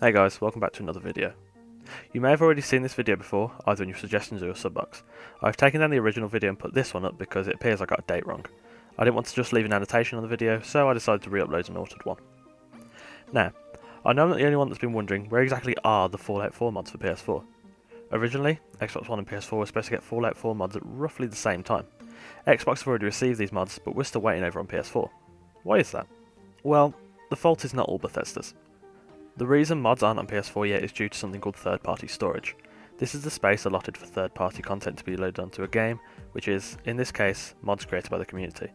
Hey guys, welcome back to another video. You may have already seen this video before, either in your suggestions or your sub box. I've taken down the original video and put this one up because it appears I got a date wrong. I didn't want to just leave an annotation on the video, so I decided to re-upload an altered one. Now, I know I'm not the only one that's been wondering where exactly are the Fallout 4 mods for PS4. Originally, Xbox One and PS4 were supposed to get Fallout 4 mods at roughly the same time. Xbox have already received these mods, but we're still waiting over on PS4. Why is that? Well, the fault is not all Bethesda's. The reason mods aren't on PS4 yet is due to something called third-party storage. This is the space allotted for third-party content to be loaded onto a game, which is, in this case, mods created by the community.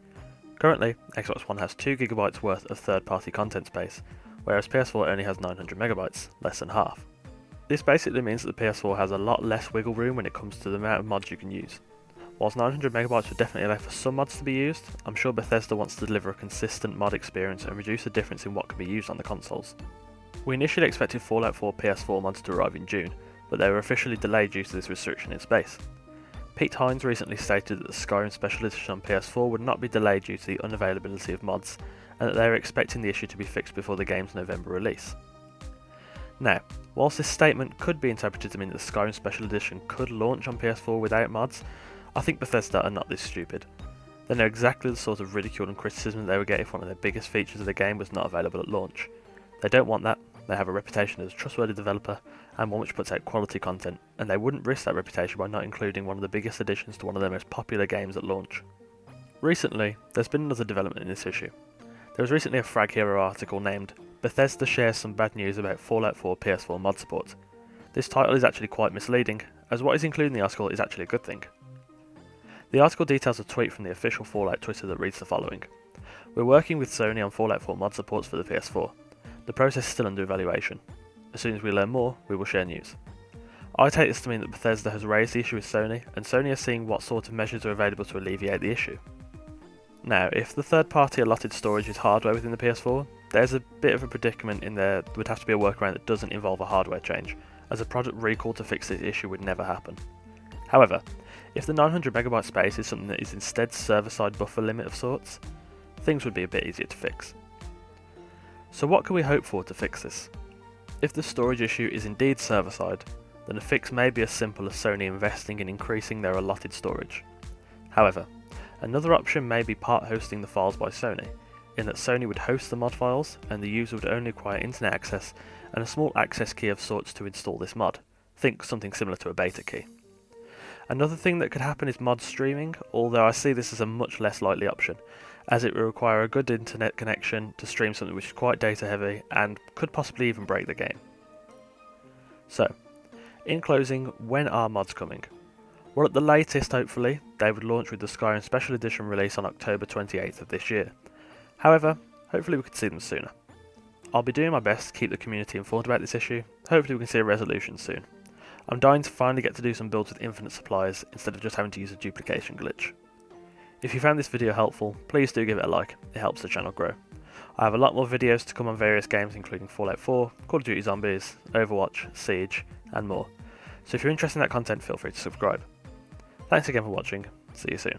Currently, Xbox One has 2GB worth of third-party content space, whereas PS4 only has 900MB, less than half. This basically means that the PS4 has a lot less wiggle room when it comes to the amount of mods you can use. Whilst 900MB would definitely allow for some mods to be used, I'm sure Bethesda wants to deliver a consistent mod experience and reduce the difference in what can be used on the consoles. We initially expected Fallout 4 PS4 mods to arrive in June, but they were officially delayed due to this restriction in space. Pete Hines recently stated that the Skyrim Special Edition on PS4 would not be delayed due to the unavailability of mods, and that they were expecting the issue to be fixed before the game's November release. Now, whilst this statement could be interpreted to mean that the Skyrim Special Edition could launch on PS4 without mods, I think Bethesda are not this stupid. They know exactly the sort of ridicule and criticism they were getting if one of their biggest features of the game was not available at launch. They don't want that. They have a reputation as a trustworthy developer and one which puts out quality content, and they wouldn't risk that reputation by not including one of the biggest additions to one of their most popular games at launch. Recently, there's been another development in this issue. There was recently a Frag Hero article named "Bethesda shares some bad news about Fallout 4 PS4 mod support." This title is actually quite misleading, as what is included in the article is actually a good thing. The article details a tweet from the official Fallout Twitter that reads the following: "We're working with Sony on Fallout 4 mod supports for the PS4. The process is still under evaluation. As soon as we learn more, we will share news." I take this to mean that Bethesda has raised the issue with Sony, and Sony are seeing what sort of measures are available to alleviate the issue. Now, if the third-party allotted storage is hardware within the PS4, there's a bit of a predicament in there. There would have to be a workaround that doesn't involve a hardware change, as a product recall to fix this issue would never happen. However, if the 900MB space is something that is instead server-side buffer limit of sorts, things would be a bit easier to fix. So what can we hope for to fix this? If the storage issue is indeed server-side, then a fix may be as simple as Sony investing in increasing their allotted storage. However, another option may be part hosting the files by Sony, in that Sony would host the mod files and the user would only require internet access and a small access key of sorts to install this mod. Think something similar to a beta key. Another thing that could happen is mod streaming, although I see this as a much less likely option, as it will require a good internet connection to stream something which is quite data heavy and could possibly even break the game. So, in closing, when are mods coming? Well, at the latest, hopefully, they would launch with the Skyrim Special Edition release on October 28th of this year. However, hopefully we could see them sooner. I'll be doing my best to keep the community informed about this issue. Hopefully we can see a resolution soon. I'm dying to finally get to do some builds with infinite supplies instead of just having to use a duplication glitch. If you found this video helpful, please do give it a like, it helps the channel grow. I have a lot more videos to come on various games including Fallout 4, Call of Duty Zombies, Overwatch, Siege, and more. So if you're interested in that content, feel free to subscribe. Thanks again for watching, see you soon.